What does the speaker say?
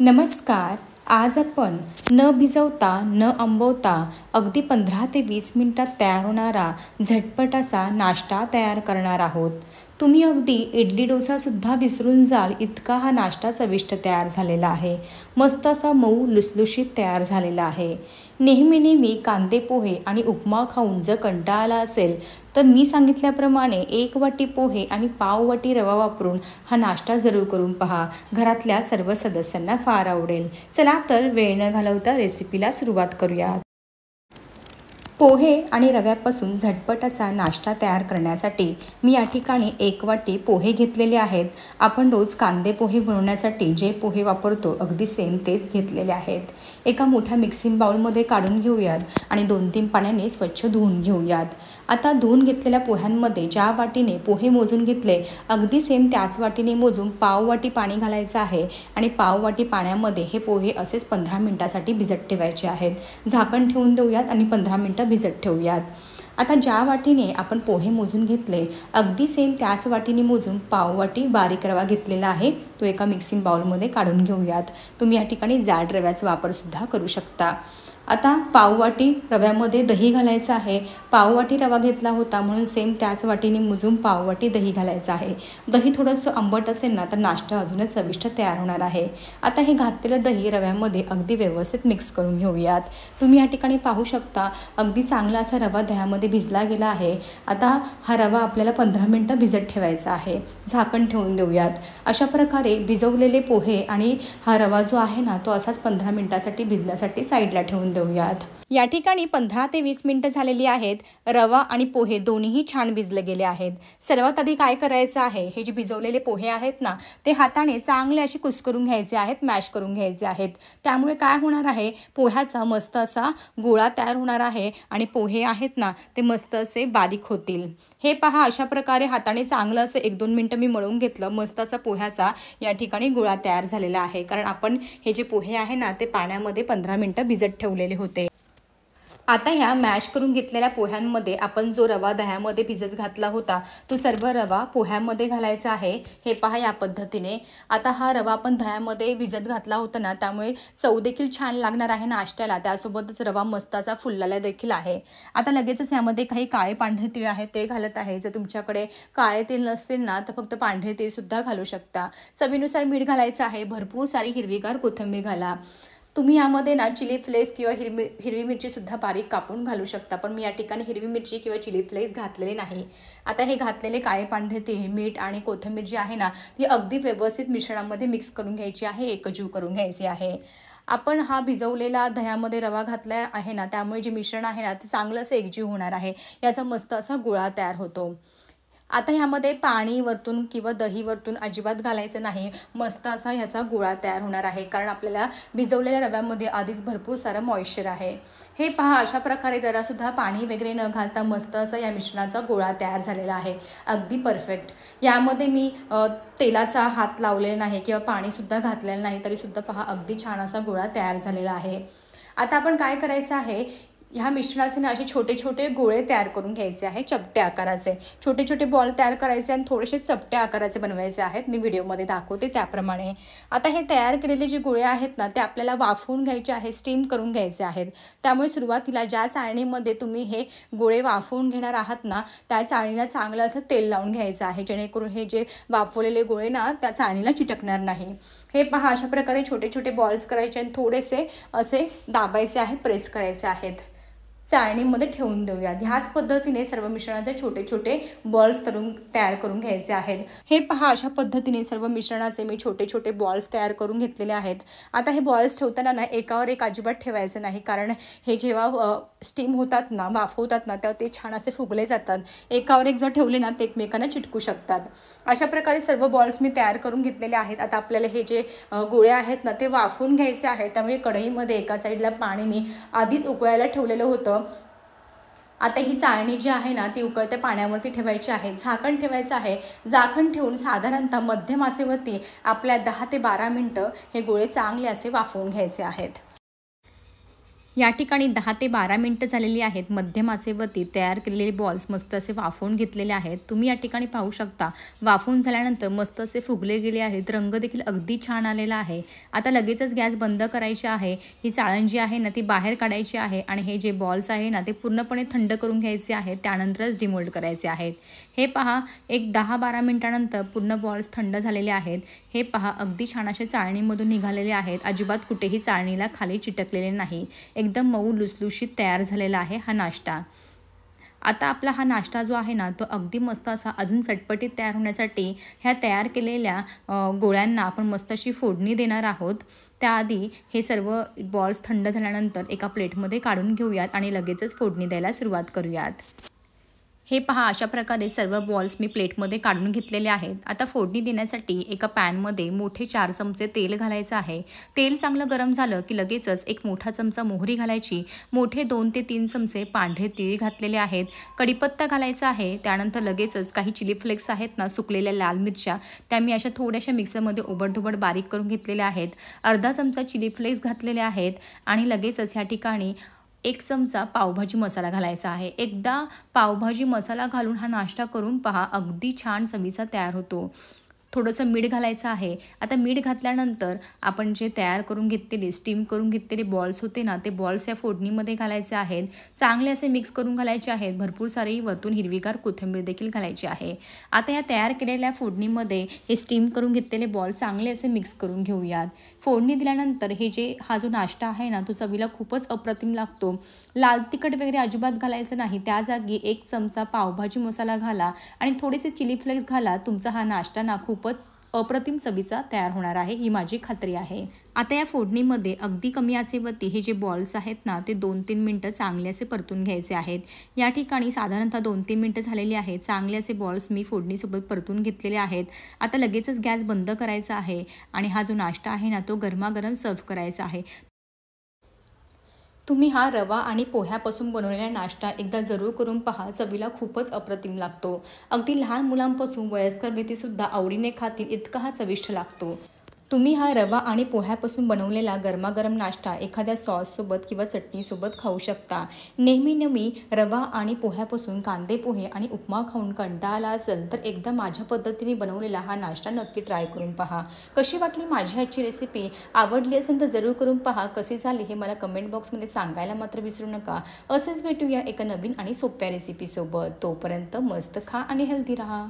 नमस्कार. आज आपण न भिजवता न आंबवता अगदी 15 ते 20 मिनिटात तयार होणारा झटपट असा नाश्ता तयार करणार आहोत. तुम्ही अगदी इडली डोसासुद्धा विसरून जाल इतका हा नाश्ता चविष्ट तयार झालेला आहे. मस्त असा मऊ लुसलुशीत तयार झालेला आहे. नेहमी कांदे पोहे आणि उपमा खाऊन जर कंटाळा आला असेल तर मी सांगितल्याप्रमाणे 1 वाटी पोहे आणि पाव वाटी रवा वापरून हा नाश्ता जरूर करून पहा. घरातल्या सर्व सदस्यांना फार आवडेल. चला तर वेळ न घालवता रेसिपीला सुरुवात करूया. पोहे आणि रव्यापासून झटपट असा नाश्ता तयार करण्यासाठी मी या ठिकाणी 1 वाटी पोहे घेतलेले आहेत. आपण रोज कांदे पोहे बनवण्यासाठी जे पोहे वापरतो अगदी सेम तेच घेतलेले आहेत. एका मोठ्या मिक्सिंग बाउलमध्ये काढून घेऊयात आणि 2-3 पाण्याने स्वच्छ धुवून घेऊयात. आता धुवून घेतलेल्या पोह्यांमध्ये ज्या वाटीने पोहे मोजून घेतले अगदी सेम त्याच वाटीने मोजून पाव वाटी पाणी घालायचं आहे आणि पाव वाटी पाण्यामध्ये हे पोहे असेच 15 मिनिटासाठी भिजत ठेवायचे आहेत. झाकण ठेवून देऊयात आणि 15 मिनिटं भिजत ठेवूयात. आता ज्या वाटीने आपण पोहे मोजून घेतले अगदी सेम त्याच वाटीने मोजून पाव वाटी बारीक रवा घेतलेला आहे. तो एका मिक्सिंग बाउलमध्ये काढून घेऊयात. तुम्ही या ठिकाणी जाड रव्याचा वापरसुद्धा करू शकता. आता पाव वाटी रव्यामध्ये दही घालायचं आहे. पाव वाटी रवा घेतला होता म्हणून सेम त्याच वाटीने मोजून पाव वाटी दही घालायचं आहे. दही थोडंसं आंबट असेल ना तर नाश्ता अजूनच चविष्ट तयार होणार आहे. आता हे घातलेलं दही रव्यामध्ये अगदी व्यवस्थित मिक्स करून घेऊयात. तुम्ही या ठिकाणी पाहू शकता अगदी चांगला असा रवा दह्यामध्ये भिजला गेला आहे. आता हा रवा आपल्याला 15 मिनिटं भिजत ठेवायचा आहे. झाकण ठेवून देऊयात. अशा प्रकारे भिजवलेले पोहे आणि हा रवा जो आहे ना तो असाच 15 मिनिटासाठी भिजण्यासाठी साईडला ठेवून देऊयात. या ठिकाणी 15 ते 20 मिनिटं झालेली आहेत. रवा आणि पोहे दोन्हीही छान भिजले गेले आहेत. सर्वात आधी काय करायचं आहे, हे जे भिजवलेले पोहे आहेत ना ते हाताने चांगले असे कुस्करून घ्यायचे आहेत, मॅश करून घ्यायचे आहेत. त्यामुळे काय होणार आहे, पोह्याचा मस्त असा गोळा तयार होणार आहे आणि पोहे आहेत ना ते मस्त असे बारीक होतील. हे पहा, अशा प्रकारे हाताने चांगलं असं 1-2 मिनिटं मी मळून घेतलं. मस्त असा पोह्याचा या ठिकाणी गोळा तयार झालेला आहे. कारण आपण हे जे पोहे आहे ना ते पाण्यामध्ये 15 मिनिटं भिजत ठेवलेले होते. आता ह्या मॅश करून घेतलेल्या पोह्यांमध्ये आपण जो रवा दह्यामध्ये भिजत घातला होता तो सर्व रवा पोह्यामध्ये घालायचा आहे. हे पहा या पद्धतीने. आता हा रवा आपण दह्यामध्ये भिजत घातला होता ना त्यामुळे चव देखील छान लागणार आहे नाश्त्याला. त्यासोबतच रवा मस्ताचा फुललेला देखील आहे. आता लगेचच यामध्ये काही काळे पांढरे तीळ आहेत ते घालत आहे. जर तुमच्याकडे काळे तीळ नसतील ना तर फक्त पांढरे तीळ सुद्धा घालू शकता. चवीनुसार मीठ घालायचं आहे. भरपूर सारी हिरवीगार कोथिंबीर घाला. तुम्ही यामध्ये ना चिली फ्लेक्स किंवा हिरवी मिरचीसुद्धा बारीक कापून घालू शकता. पण मी या ठिकाणी हिरवी मिरची किंवा चिली फ्लेक्स घातलेले नाही. आता हे घातलेले काळे पांढरे तीळ, मीठ आणि कोथिंबीर जी आहे ना ती अगदी व्यवस्थित मिश्रणामध्ये मिक्स करून घ्यायची आहे, एकजीव करून घ्यायची आहे. आपण हा भिजवलेला दह्यामध्ये रवा घातला आहे ना त्यामुळे जे मिश्रण आहे ना ते चांगलं असं एकजीव होणार आहे. याचा मस्त असा गोळा तयार होतो. आता ह्यामध्ये पाणी वरतून किंवा दही वरतून अजिबात घालायचं नाही. मस्त असा ह्याचा गोळा तयार होणार आहे कारण आपल्याला भिजवलेल्या रव्यामध्ये आधीच भरपूर सारं मॉइश्चर आहे. हे पहा, अशा प्रकारे जरासुद्धा पाणी वगैरे न घालता मस्त असा या मिश्रणाचा गोळा तयार झालेला आहे. अगदी परफेक्ट. यामध्ये मी तेलाचा हात लावलेला नाही किंवा पाणीसुद्धा घातलेलं नाही तरीसुद्धा पहा अगदी छान असा गोळा तयार झालेला आहे. आता आपण काय करायचं आहे, ह्या मिश्रणाचे ना असे छोटे छोटे गोळे तयार करून घ्यायचे आहे. चपटे आकाराचे छोटे छोटे बॉल तयार करायचे आणि थोडेसे चपटे आकाराचे बनवायचे आहेत. मी व्हिडिओमध्ये दाखवते त्याप्रमाणे. आता हे तयार केलेले जे गोळे आहेत ना ते आपल्याला वाफवून घ्यायचे आहे, स्टीम करून घ्यायचे आहेत. त्यामुळे सुरुवातीला ज्या चाळणीमध्ये तुम्ही हे गोळे वाफवून घेणार आहात ना त्या चाळणीला चांगलं असं तेल लावून घ्यायचं आहे जेणेकरून हे जे वाफवलेले गोळे ना त्या चाळणीला चिटकणार नाही. हे पहा, अशा प्रकारे छोटे छोटे बॉल्स करायचे आणि थोडेसे असे दाबायचे आहेत, प्रेस करायचे आहेत. चाळणीमध्ये ठेवून देऊयात. ह्याच पद्धतीने सर्व मिश्रणाचे छोटे छोटे बॉल्स तयार करून घ्यायचे आहेत. हे पहा, अशा पद्धतीने सर्व मिश्रणाचे मी छोटे छोटे बॉल्स तयार करून घेतलेले आहेत. आता हे बॉल्स ठेवताना ना एकावर एक अजिबात ठेवायचं नाही कारण हे जेव्हा स्टीम होतात ना, वाफवतात ना तेव्हा ते छान असे फुगले जातात. एकावर एक जर ठेवले ना ते एकमेकांना चिटकू शकतात. अशा प्रकारे सर्व बॉल्स मी तयार करून घेतलेले आहेत. आता आपल्याला हे जे गोळे आहेत ना ते वाफवून घ्यायचे आहेत. त्यामुळे कढईमध्ये एका साईडला पाणी मी आधीच उकळायला ठेवलेलं होतं. आता ही चाळणी जी आहे ना ती उकळत्या पाण्यावरती ठेवायची आहे. झाकण ठेवायचं आहे. झाकण ठेवून साधारणतः मध्यम आचेवरती आपल्या 10 ते 12 मिनिटं हे गोळे चांगले असे वाफवून घ्यायचे आहेत. या ठिकाणी 10 ते 12 मिनिटं झालेली आहेत. मध्यम आचेवरती तयार केलेले बॉल्स मस्त असे वाफवून घेतलेले आहेत. तुम्ही या ठिकाणी पाहू शकता वाफवून झाल्यानंतर मस्त असे फुगले गेले आहेत. रंग देखील अगदी छान आलेला आहे. आता लगेचच गॅस बंद करायची आहे. ही चाळण जी आहे ना ती बाहेर काढायची आहे आणि हे जे बॉल्स आहे ना ते पूर्णपणे थंड करून घ्यायचे आहेत. त्यानंतरच डिमोल्ड करायचे आहेत. हे पहा एक 10-12 मिनिटानंतर पूर्ण बॉल्स थंड झालेले आहेत. हे पहा अगदी छान असे चाळणीमधून निघालेले आहेत. अजिबात कुठेही चाळणीला खाली चिटकलेले नाही. एकदम मऊ लुसलुशीत तयार झालेला आहे हा नाश्ता. आता आपला हा नाश्ता जो आहे ना तो अगदी मस्त असा अजून चटपटीत तयार होण्यासाठी ह्या तयार केलेल्या गोळ्यांना आपण मस्त अशी फोडणी देणार आहोत. त्याआधी हे सर्व बॉल्स थंड झाल्यानंतर एका प्लेटमध्ये काढून घेऊयात आणि लगेचच फोडणी द्यायला सुरुवात करूयात. हे पहा अशा प्रकारे सर्व बॉल्स मी प्लेटमध्ये काढून घेतलेले आहेत. आता फोडणी देण्यासाठी एका पॅनमध्ये मोठे 4 चमचे तेल घालायचं आहे. तेल चांगलं गरम झालं की लगेचच एक मोठा चमचा मोहरी घालायची. मोठे 2 ते 3 चमचे पांढरे तीळ घातलेले आहेत. कढीपत्ता घालायचा आहे. त्यानंतर लगेचच काही चिली फ्लेक्स आहेत ना सुकलेल्या लाल मिरच्या त्या मी अशा थोड्याशा मिक्सरमध्ये ओबडधोबड बारीक करून घेतलेल्या आहेत. अर्धा चमचा चिली फ्लेक्स घातलेले आहेत आणि लगेचच ह्या ठिकाणी 1 चमचा पावभाजी मसाला घालायचा आहे. एकदा पावभाजी मसाला घालून हा नाश्ता करून पहा अगदी छान चवीचा तयार होतो. थोडंसं मीठ घालायचं आहे. आता मीठ घातल्यानंतर आपण जे तयार करून घेतलेले स्टीम करून घेतलेले बॉल्स होते ना ते बॉल्स या फोडणीमध्ये घालायचे आहेत. चांगले असे मिक्स करून घालायचे आहेत. भरपूर सारी वरतून हिरवीगार कोथिंबीर देखील घालायची आहे. आता या तयार केलेल्या फोडणीमध्ये हे स्टीम करून घेतलेले बॉल चांगले असे मिक्स करून घेऊयात. फोडणी दिल्यानंतर हा जो नाश्ता आहे ना तो चवीला खूपच अप्रतिम लागतो. लाल तिखट वगैरे अजिबात घालायचं नाही. त्या जागी 1 चमचा पावभाजी मसाला घाला आणि थोडेसे चिली फ्लेक्स घाला. तुमचा हा नाश्ता ना खूपच अप्रतिम चवीचा तयार होणार आहे ही माझी खात्री आहे. आता या फोडणीमध्ये अगदी कमी आचेवरती हे जे बॉल्स आहेत ना ते 2-3 मिनटं चांगले असे परतून घ्यायचे आहेत. या ठिकाणी साधारणतः 2-3 मिनटं झालेली आहेत. चांगले असे बॉल्स मी फोडणीसोबत परतून घेतलेले आहेत. आता लगेचच गॅस बंद करायचा आहे आणि हा जो नाश्ता आहे ना तो गरमागरम सर्व्ह करायचा आहे. तुम्ही हा रवा आणि पोह्यापासून बनवलेला नाश्ता एकदा जरूर करून पहा. चवीला खूपच अप्रतिम लागतो. अगदी लहान मुलांपासून वयस्कर व्यक्तीसुद्धा आवडीने खातील इतका हा चविष्ट लागतो. तुम्ही हा रवा आणि पोह्यापासून बनवलेला गरमागरम नाश्ता एखाद्या सॉससोबत किंवा चटणीसोबत खाऊ शकता. नेहमी रवा आणि पोह्यापासून कांदे पोहे आणि उपमा खाऊन कंटाळा आला असेल तर एकदा माझ्या पद्धतीने बनवलेला हा नाश्ता नक्की ट्राय करून पहा. कशी वाटली माझी आजची रेसिपी? आवडली असेल तर जरूर करून पहा. कशी झाली हे मला कमेंट बॉक्समध्ये सांगायला मात्र विसरू नका. असेच भेटूया एका नवीन आणि सोप्या रेसिपीसोबत. तोपर्यंत मस्त खा आणि हेल्दी राहा.